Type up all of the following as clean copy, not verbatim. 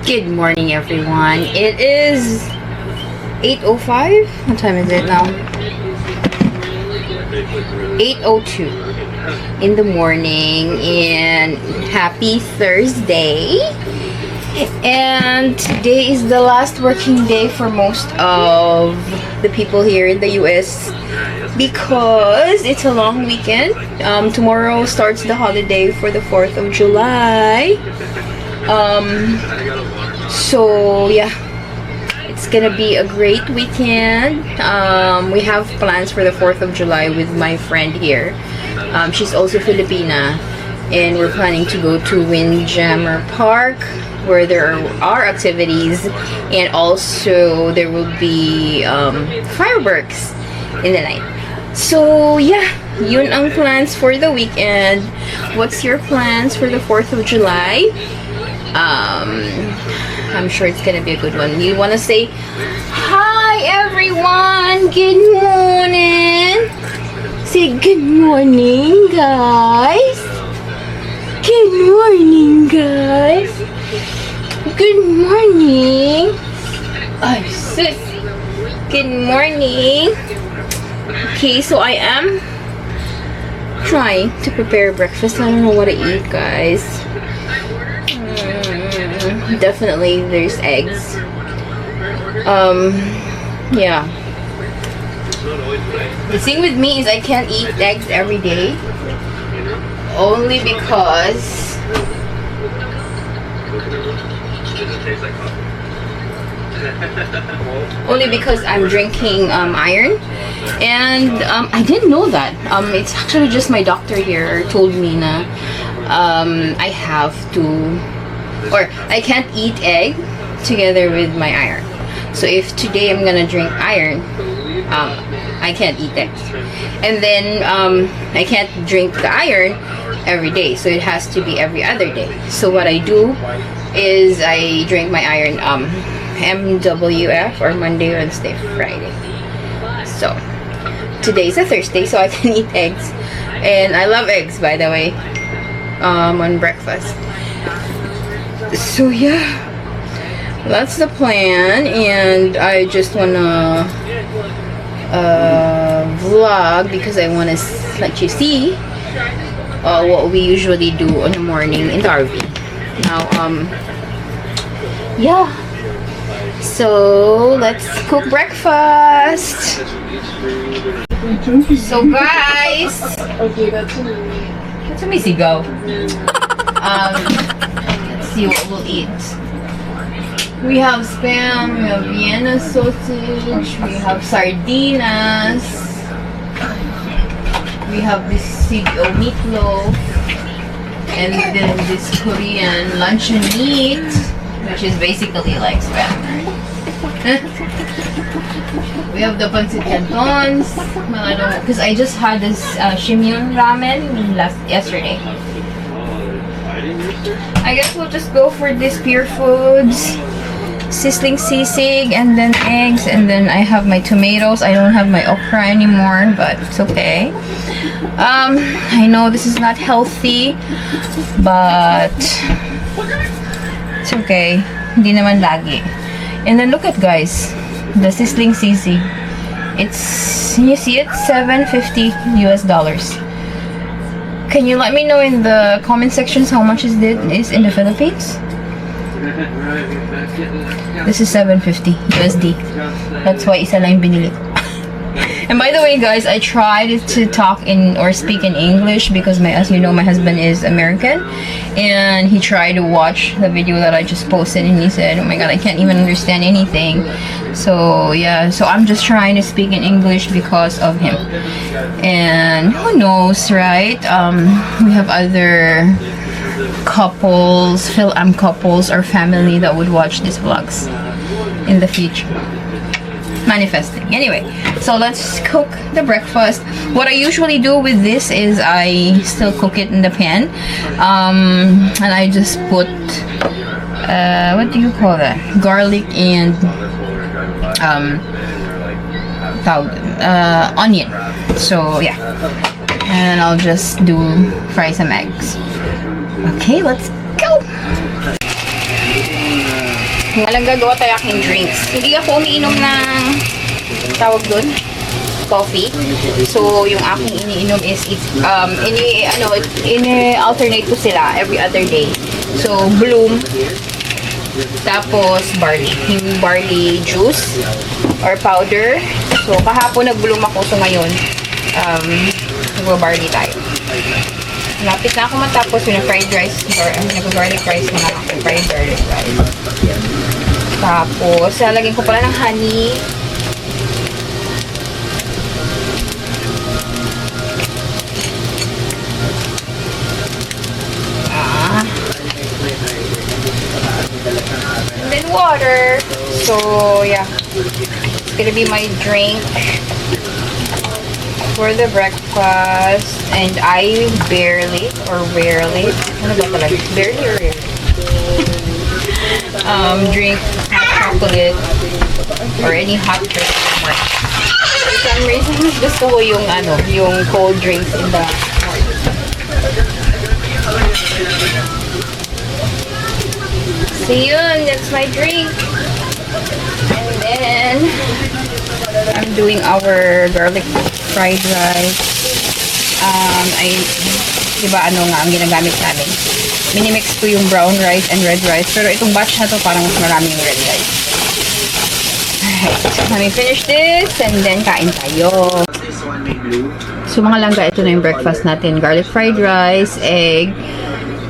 Good morning, everyone. It is 8:05. What time is it now? 8:02 in the morning, and happy Thursday. And today is the last working day for most of the people here in the US because it's a long weekend. Tomorrow starts the holiday for the 4th of July. So yeah, it's gonna be a great weekend. We have plans for the 4th of July with my friend here. She's also Filipina, and we're planning to go to Windjammer Park where there are activities, and also there will be fireworks in the night. So yeah, yun ang plans for the weekend. What's your plans for the 4th of July? I'm sure it's gonna be a good one. You wanna say hi, everyone? Good morning. Say good morning, guys. Good morning, guys. Good morning. Oh, sis. Good morning. Okay, so I am trying to prepare breakfast. I don't know what to eat, guys. Definitely there's eggs. Yeah. The thing with me is I can't eat eggs every day. Only because I'm drinking iron. And I didn't know that. It's actually just my doctor here told me na I have to, or I can't eat egg together with my iron. So if today I'm gonna drink iron, I can't eat eggs. And then I can't drink the iron every day, so it has to be every other day. So what I do is I drink my iron MWF, or Monday, Wednesday, Friday. So today's a Thursday, so I can eat eggs, and I love eggs, by the way, on breakfast. So yeah, that's the plan, and I just wanna vlog because I wanna let you see what we usually do in the morning in the RV. Now, yeah. So let's cook breakfast. So guys, let me see go. Let's see what we'll eat. We have spam, we have Vienna sausage, we have sardinas, we have this CBO meatloaf, and then this Korean luncheon meat, which is basically like spam. We have the pancit cantons, because I just had this shimyun ramen yesterday. I guess we'll just go for this Pure Foods sizzling sisig, and then eggs, and then I have my tomatoes. I don't have my okra anymore, but it's okay. I know this is not healthy, but it's okay. Hindi naman lagi. And then look at, guys, the sizzling sisig. It's, you see it, $7.50 US. Can you let me know in the comment sections how much is in the Philippines? This is $7.50 USD. That's why isa lang yung binili ko. And by the way, guys, I tried to talk in or speak in English because as you know, my husband is American, and he tried to watch the video that I just posted, and he said, "Oh my God, I can't even understand anything." So yeah, so I'm just trying to speak in English because of him. And who knows, right? We have other couples, couples or family that would watch these vlogs in the future. Manifesting. Anyway, so let's cook the breakfast. What I usually do with this is I still cook it in the pan, and I just put what do you call that, garlic and onion. So yeah, And I'll just fry some eggs. Okay, let's go! Ngalang gagawa tayo aking drinks. Hindi ako umiinom ng tawag doon, coffee. So, yung aking iniinom is ini-alternate ko sila every other day. So, Bloom, tapos barley. Yung barley juice or powder. So, kahapon nag-bloom ako. So, ngayon, nag-barley tayo. Lapit na ako matapos yung fried rice or nag-garlic rice na ako. Fried garlic rice. Tapos, lalagyan ko pala ng honey. And then water. So, yeah. It's gonna be my drink for the breakfast. And I rarely, ano ba talaga? Barely or rarely? Drink hot chocolate or any hot drink. For some reason, gusto ko yung cold drinks in the morning. So yun, that's my drink. And then I'm doing our garlic fried rice. Diba ang ginagamit namin? Minimix ko yung brown rice and red rice. Pero itong batch na to parang mas marami yung red rice. Alright, so let me finish this and then kain tayo. So mga langga, ito na yung breakfast natin. Garlic fried rice, egg,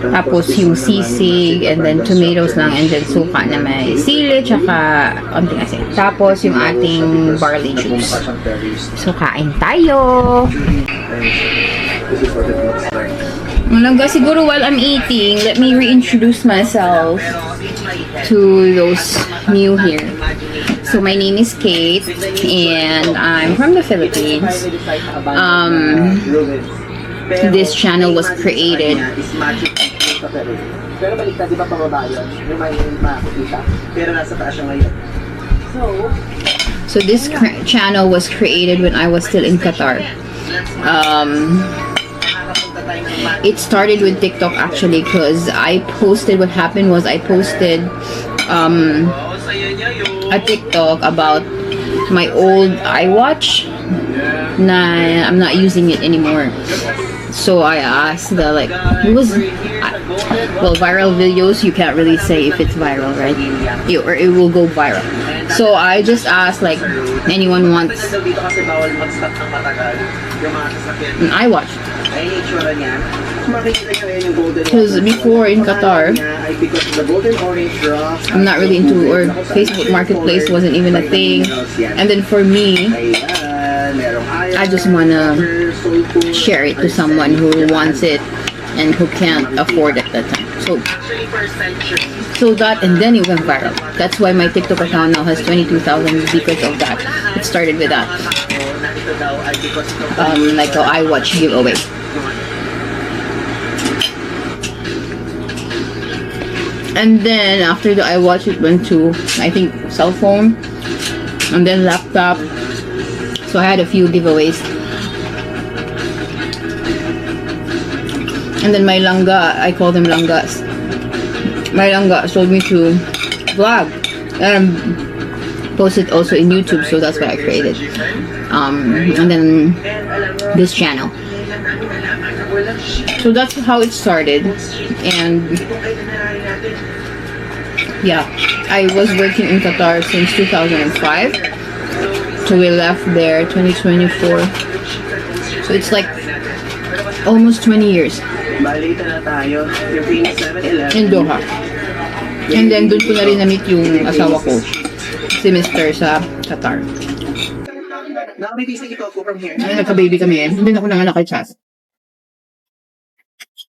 tapos yung sisig, and then tomatoes lang, and then suka na may sili, tsaka konting asin. Tapos yung ating barley juice. So kain tayo! Malangga, siguro while I'm eating, let me reintroduce myself to those new here. So my name is Kate, and I'm from the Philippines. This channel was created so this channel was created when I was still in Qatar. It started with TikTok actually, because what happened was I posted a TikTok about my old iWatch. Nah, I'm not using it anymore. So I asked viral videos, you can't really say if it's viral, right? Or it will go viral. So I just asked anyone wants an iWatch. Because before in Qatar, I'm not really into, or Facebook Marketplace wasn't even a thing. And then for me, I just wanna share it to someone who wants it and who can't afford it at that time. So that, and then it went viral. That's why my TikTok account now has 22,000 because of that. It started with that. Like an iWatch giveaway. And then after the iWatch, it went to, I think, cell phone, and then laptop. So I had a few giveaways. And then my langga, I call them langgas. My langga told me to vlog and post it also in YouTube, so that's what I created. And then this channel. So that's how it started. And yeah, I was working in Qatar since 2005. So we left there 2024. So it's like almost 20 years. In Doha. And then dun ko na rin na-meet yung asawa ko, si Mr. sa Qatar. Ay, nagka-baby kami eh. Hindi na ako nanganak kay Chas.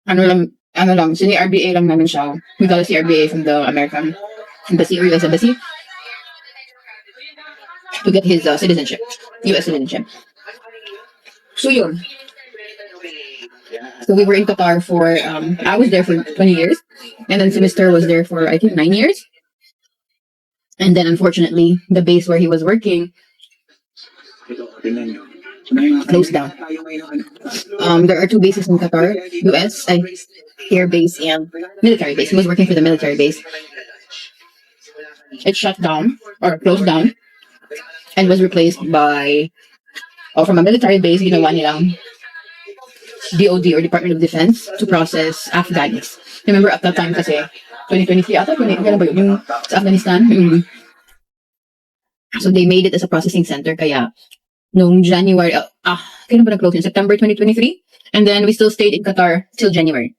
Ano lang, sini-RBA lang namin siya. We got a CRBA from the American Embassy or US Embassy to get his citizenship, US citizenship. So yun. So we were in Qatar for, I was there for 20 years. And then Sinister was there for, I think, 9 years. And then unfortunately, the base where he was working, closed down. There are two bases in Qatar, US, air base and military base. He was working for the military base. It shut down or closed down and was replaced by, or from a military base, ginawa nilang DOD or Department of Defense to process Afghans. Remember at that time kasi 2023 ata, kailan ba yun? Yung sa Afghanistan? So they made it as a processing center kaya noong January, kailan ba nag-close yun? September 2023? And then we still stayed in Qatar till January.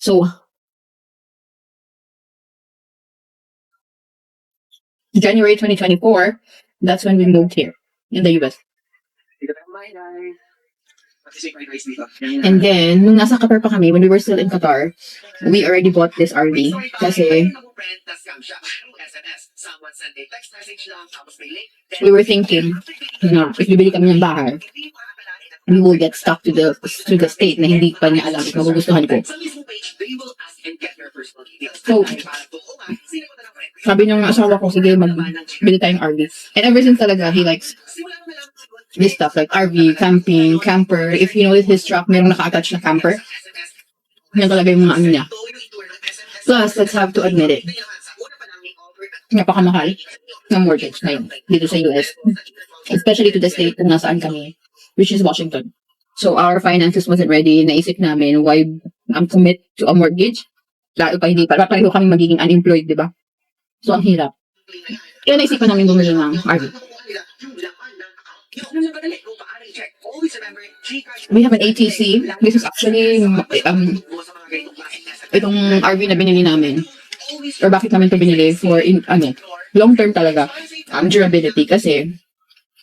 So, January 2024, that's when we moved here in the US. And then, nung nasa Qatar pa kami, when we were still in Qatar, we already bought this RV kasi we were thinking na if bibili kami ng bahay, we will get stuck to the state na hindi pa niya alam if magugustuhan ko. So, sabi ng asawa ko, sige, magbili tayong RV. And ever since talaga, he likes this stuff like RV, camping, camper. If you notice his truck, merong naka-attach na camper. Yan talaga yung mga ano niya. Plus, let's have to admit it. Napakamahal ng mortgage ngayon dito sa US. Especially to the state kung nasaan kami, which is Washington. So, our finances wasn't ready. Naisip namin, why commit to a mortgage? Lalo pa hindi pa. Pareho kami magiging unemployed, di ba? So, ang hirap. Kaya naisipan namin bumili ng RV. We have an ATC. This is actually itong RV na binili namin. Or bakit namin ito binili for long term talaga. Durability kasi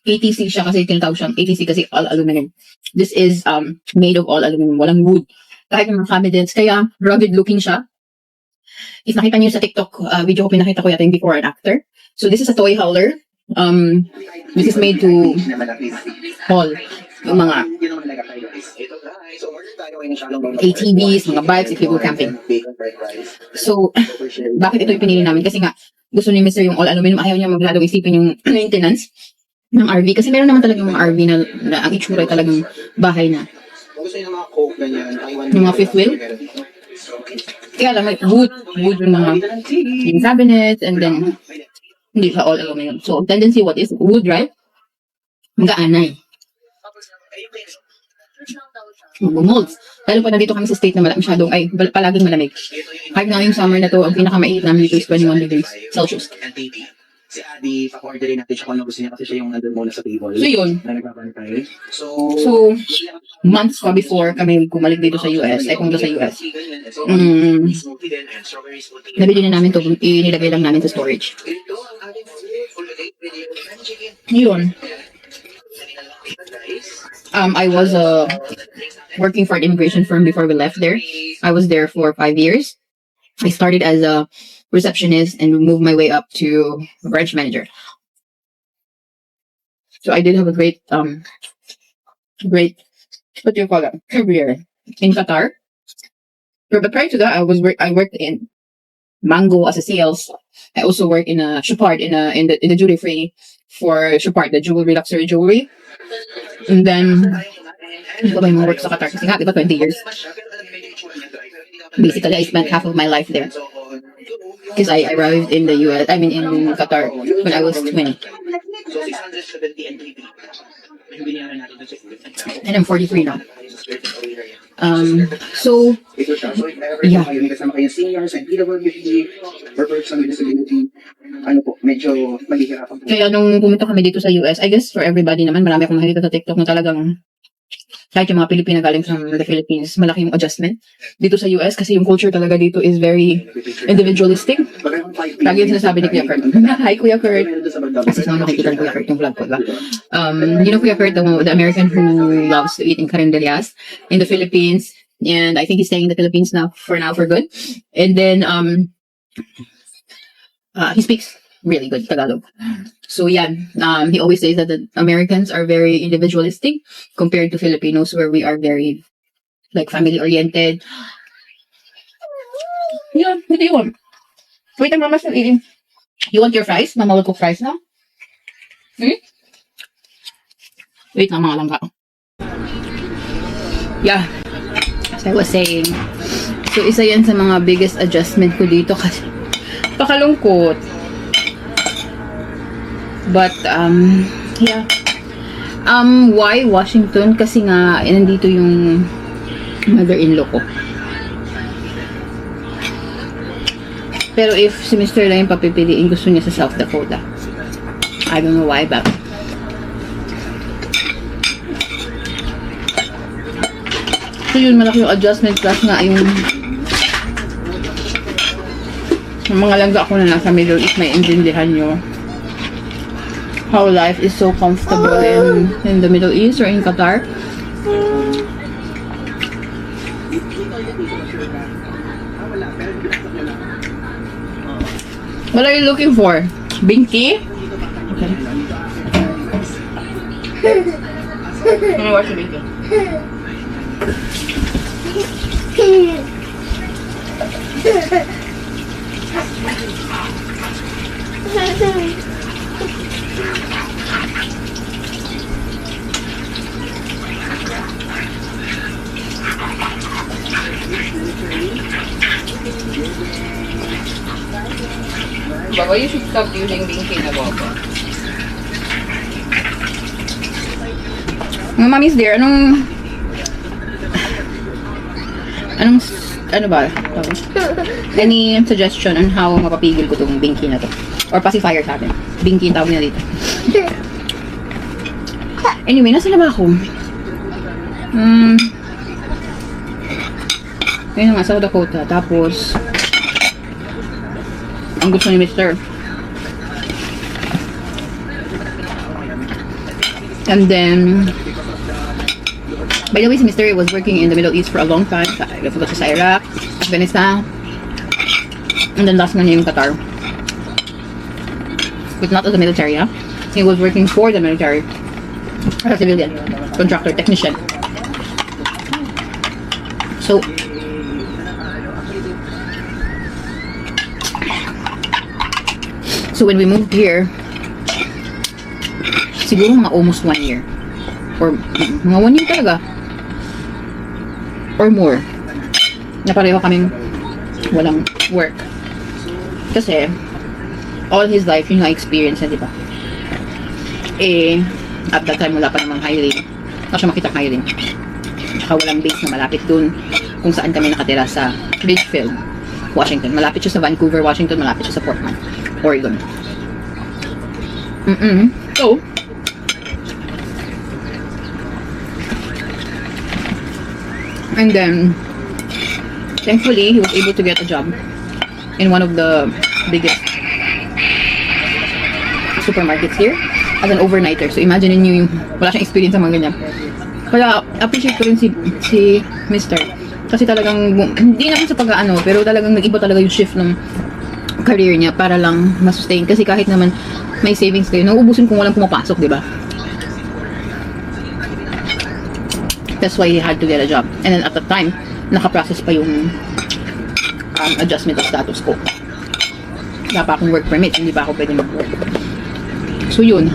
ATC siya kasi tinatawag siyang ATC kasi all aluminum. This is made of all aluminum. Walang wood. Kahit yung mga cabinets. Kaya rugged looking siya. If nakita niyo sa TikTok video ko, pinakita ko yata yung before and after. So this is a toy hauler. This is made to haul yung mga ATVs, mga bikes if you go camping. So, bakit ito yung pinili namin? Kasi nga, gusto ni Mr. yung all aluminum. Ayaw niya maglalo isipin yung maintenance ng RV. Kasi meron naman talaga yung mga RV na ang itsura ay talagang bahay na. Yung mga fifth wheel. Kaya lang, may wood yung mga yung cabinet, and then hindi siya all aluminum. So, tendency, what is wood, right? Magaanay. Molds. Lalo pa nandito kami sa state na palaging malamig. Kahit nga yung summer na to, ang pinakamainit namin dito is 21 degrees Celsius. Si Abby, pa-orderin natin siya kung ano gusto niya kasi siya yung nandun muna sa table. So, yun. Na nagbabantay. So, months pa before kami bumalik dito sa US, pumunta sa US. Nabili na namin to, inilagay lang namin sa storage. Yun. I was working for an immigration firm before we left there. I was there for 5 years. I started as a receptionist and moved my way up to branch manager. So I did have a great what do you call that, career in Qatar. But prior to that, I worked in Mango as a sales. I also worked in a Chopard in the duty free for Chopard, the jewelry, luxury jewelry. And then ito ba yung work sa Qatar? Kasi nga, diba 20 years? Basically, I spent half of my life there. Because I arrived in the US, in Qatar when I was 20. And I'm 43 now. So, yeah. Kaya nung pumunta kami dito sa US, I guess for everybody naman, marami akong nakikita sa TikTok na talagang kahit yung mga Pilipina galing from the Philippines, malaki yung adjustment dito sa US kasi yung culture talaga dito is very individualistic. Lagi yung sinasabi ni Kuya Kurt. Hi, Kuya Kurt. Kasi sa mga makikita ni Kuya Kurt yung vlog ko, diba? You know Kuya Kurt, the American who loves to eat in Carindelas in the Philippines, and I think he's staying in the Philippines now for good. And then, he speaks really good Tagalog. So yeah, he always says that the Americans are very individualistic compared to Filipinos, where we are very like family oriented. Yeah, what do you want? Wait, Mama's still eating. You want your fries? Mama will cook fries now. Wait lang mga langga. Yeah. As I was saying. So, isa yan sa mga biggest adjustment ko dito kasi pakalungkot. But, yeah. Why Washington? Kasi nga, nandito yung mother-in-law ko. Pero if si Mr. lang yung papipiliin, gusto niya sa South Dakota. I don't know why, but so yun, malaki yung adjustment plus nga yung mga langga ako na nasa Middle East, may intindihan nyo how life is so comfortable in the Middle East or in Qatar. What are you looking for? Binky? Okay. Let me watch the Binky. Baba, you should stop using Binky na baba. Mga mommy's there, ano ba? Any suggestion on how mapapigil ko tong Binky na to? Or pacifier sa atin. Binky yung tawag niya dito. Anyway, nasa na ba ako? Ayun nga, South Dakota. Tapos, ang gusto ni Mr. And then, by the way, si Mr. was working in the Middle East for a long time. Nagpunta siya sa Iraq, Afghanistan, and then last na niya yung Qatar. But not as a military, huh? He was working for the military. As a civilian, contractor, technician. So when we moved here, siguro mga almost 1 year. Or mga 1 year talaga. Or more. Na pareho kaming walang work. Kasi, all his life, yun nga experience na, di ba? Eh, at that time, wala pa namang hiring. Wala siya makita hiring. Tsaka walang base na malapit dun kung saan kami nakatira sa Ridgefield, Washington. Malapit siya sa Vancouver, Washington. Malapit siya sa Portland, Oregon. So, and then, thankfully, he was able to get a job in one of the biggest supermarkets here as an overnighter. So, imagine niyo yung wala siyang experience sa mga ganyan. Kaya, appreciate ko rin si Mr. Kasi talagang, hindi naman sa pag-ano, pero talagang nag-iba talaga yung shift ng career niya para lang masustain. Kasi kahit naman may savings kayo, nauubusin kung walang pumapasok, di ba? That's why he had to get a job. And then at the time, nakaprocess pa yung adjustment of status ko. Wala pa akong work permit, hindi pa ako pwede mag-work. So yun.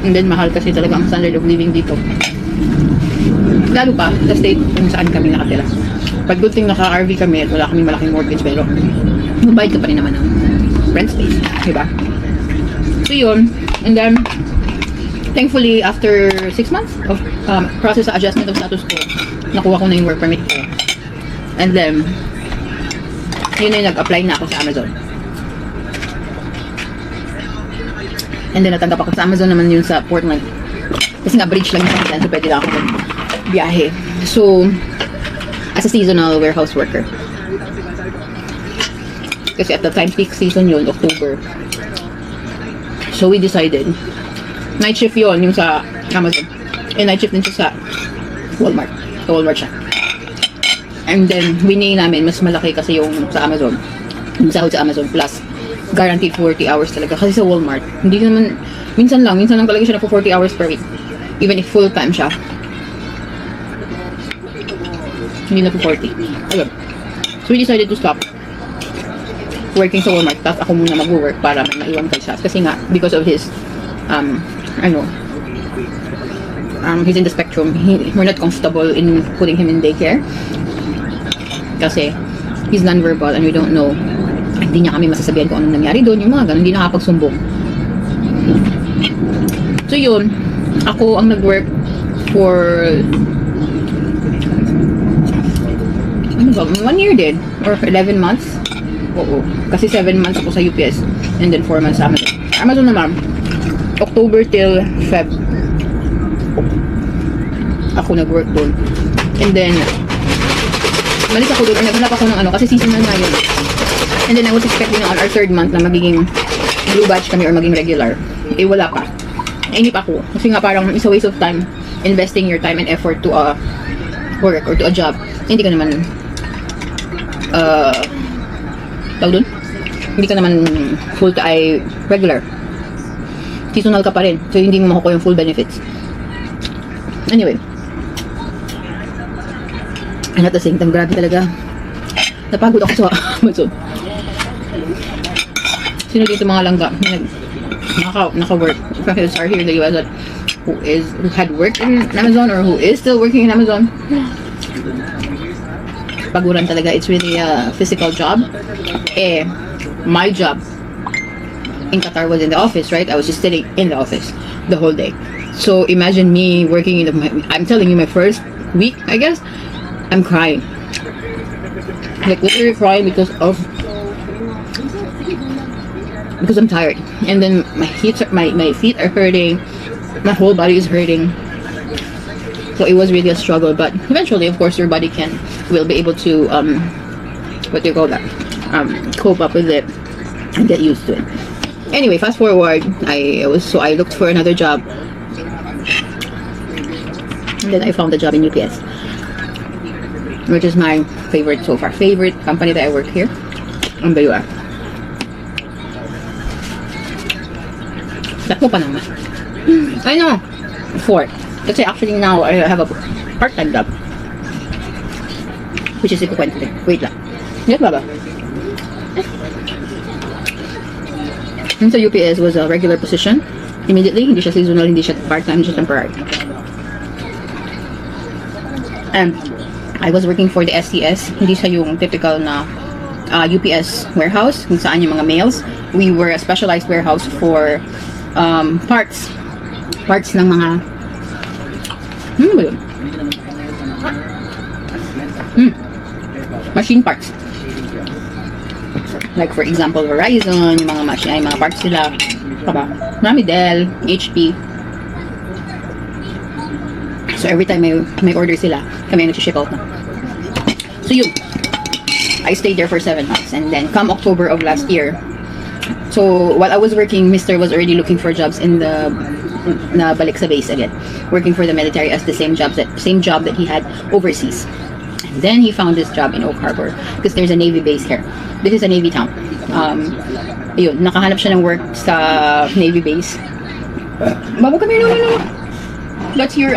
And then mahal kasi talaga ang standard of living dito. Lalo pa sa state kung saan kami nakatira. But good thing naka-RV kami at wala kami malaking mortgage, pero mabayad ka pa rin naman ng rent space, diba? So yun. And then thankfully after 6 months of process sa adjustment of status ko, nakuha ko na yung work permit ko. And then yun na yung nag-apply na ako sa Amazon. And then natanggap ako sa Amazon naman yun sa Portland. Kasi nga bridge lang yung pangilan, so pwede lang ako mag-biyahe. So, as a seasonal warehouse worker. Kasi at the time, peak season yun, October. So, we decided, night shift yun, yung sa Amazon. And night shift din siya sa Walmart. Sa Walmart siya. And then, winay namin, mas malaki kasi yung sa Amazon. Yung sahod sa Amazon, plus guaranteed 40 hours talaga. Kasi sa Walmart, hindi naman, minsan lang talaga siya na po 40 hours per week. Even if full time siya. Hindi na po 40. Ayun. So we decided to stop working sa Walmart. Tapos ako muna mag-work para may maiwan kay siya. Kasi nga, because of his, he's in the spectrum. We're not comfortable in putting him in daycare kasi he's non-verbal and we don't know. Hindi niya kami masasabihan kung anong nangyari doon, yung mga ganun, hindi nakapagsumbong. So yun, ako ang nag-work for 1 year din or 11 months. Oo, kasi 7 months ako sa UPS and then 4 months sa Amazon. Amazon naman, October till Feb ako nag-work doon. And then malis ako doon, naghanap ako ng ano, kasi seasonal na yun. And then I was expecting na on our 3rd month na magiging blue badge kami or maging regular. Eh wala pa. Nainip ako. Kasi nga parang it's a waste of time investing your time and effort to a work or to a job. Hindi ka naman tawag dun? Hindi ka naman full-time regular. Seasonal ka pa rin. So hindi mo makukuha yung full benefits. Anyway. And at the same time, grabe talaga. Napagod ako sa Amazon. Sino dito mga langga na naka-work? Friends are here in the US that who had worked in Amazon or who is still working in Amazon. Paguran talaga. It's really a physical job. My job in Qatar was in the office, right? I was just sitting in the office the whole day. So imagine me working in I'm telling you, my first week, I guess, I'm crying. Like literally crying because I'm tired. And then my feet are hurting. My whole body is hurting. So it was really a struggle, but eventually, of course, your body will be able to what do you call that? Cope up with it and get used to it. Anyway, fast forward, I looked for another job, and then I found a job in UPS, which is my favorite so far. Favorite company that I work here in the US. Tatlo pa naman. I know. 4. Kasi actually now I have a part-time job, which is equivalent. Wait lang. Yes, baba. And so UPS was a regular position. Immediately, hindi siya seasonal, hindi siya part-time, hindi siya temporary. And I was working for the SCS. Hindi siya yung typical na UPS warehouse kung saan yung mga mails. We were a specialized warehouse for parts ng mga ba yun? Machine parts. Like for example, Verizon, yung mga machine, mga parts sila. Marami Dell, HP. So every time may order sila, kami ang nag-ship out na. So yun, I stayed there for 7 months, and then come October of last year, so while I was working, Mr. was already looking for jobs in the balik sa base again, working for the military as the same job that he had overseas. And then he found this job in Oak Harbor because there's a Navy base here. This is a Navy town. Ayun, nakahanap siya ng work sa Navy base. Baba kami, no. That's your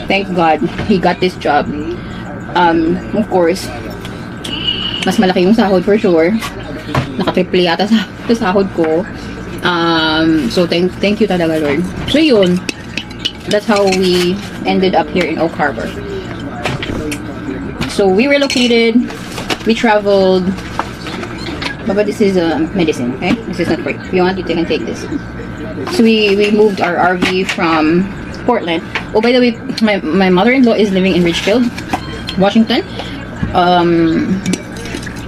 thank God he got this job. Of course, mas malaki yung sahod for sure. Naka-triple yata sa sahod ko. So thank you talaga, Lord. So yun, that's how we ended up here in Oak Harbor. So we relocated, we traveled. But this is medicine, okay? This is not free. If you want, you can take this. So we moved our RV from Portland. Oh, by the way, my mother-in-law is living in Ridgefield, Washington.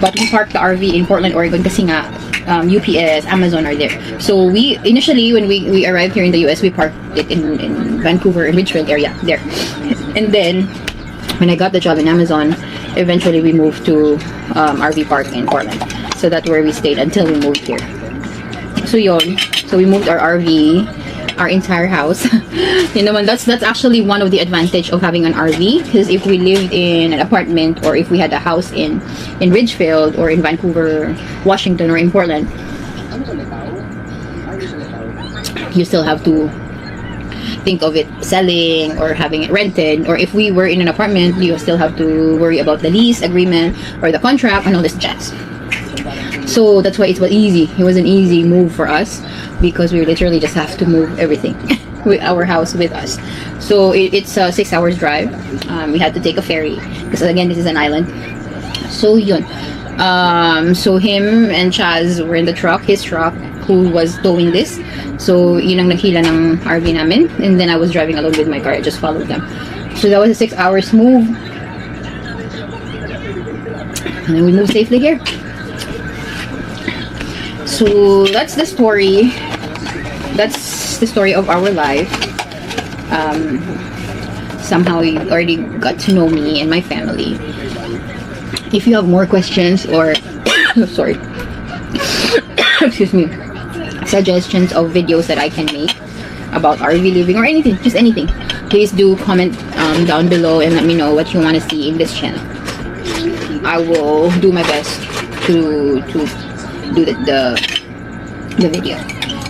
But we parked the RV in Portland, Oregon kasi nga UPS, Amazon are there. So we initially, when we arrived here in the US, we parked it in Vancouver, in Ridgefield area there. And then when I got the job in Amazon, eventually we moved to RV park in Portland. So that's where we stayed until we moved here. So yun, so we moved our RV, our entire house. You know, that's actually one of the advantage of having an RV, because if we lived in an apartment or if we had a house in Ridgefield or in Vancouver, Washington, or in Portland, you still have to think of it selling or having it rented. Or if we were in an apartment, you still have to worry about the lease agreement or the contract and all this jazz. So that's why it was easy. It was an easy move for us because we literally just have to move everything with our house with us. So it's a 6 hours drive. We had to take a ferry because again this is an island. So yun. So him and Chaz were in the truck, his truck, who was towing this. So yun ang naghila ng RV namin. And then I was driving alone with my car. I just followed them. So that was a 6 hours move. And then we moved safely here. So that's the story. That's the story of our life. Somehow you already got to know me and my family. If you have more questions or sorry, excuse me, suggestions of videos that I can make about RV living or anything, just anything, please do comment down below and let me know what you want to see in this channel. I will do my best to do the video.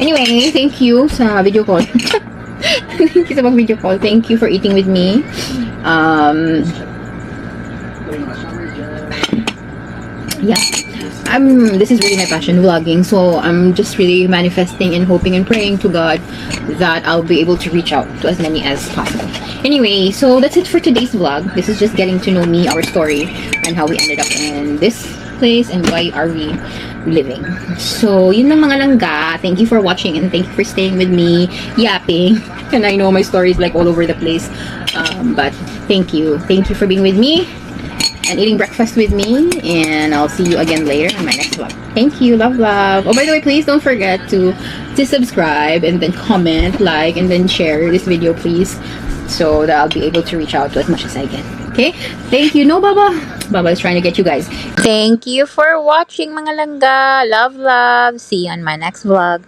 Anyway, thank you sa video call. Thank you sa video call. Thank you for eating with me. Yeah, this is really my passion, vlogging. So I'm just really manifesting and hoping and praying to God that I'll be able to reach out to as many as possible. Anyway, so that's it for today's vlog. This is just getting to know me, our story, and how we ended up in this place and why are we living. So yun lang mga langga. Thank you for watching and thank you for staying with me yapping. And I know my story is like all over the place, but thank you for being with me and eating breakfast with me, and I'll see you again later on my next vlog. Thank you. Love. Oh, by the way, please don't forget to subscribe and then comment, like, and then share this video, please, so that I'll be able to reach out to as much as I can. Okay? Thank you. No, Baba. Baba is trying to get you guys. Thank you for watching, mga langga. Love. See you on my next vlog.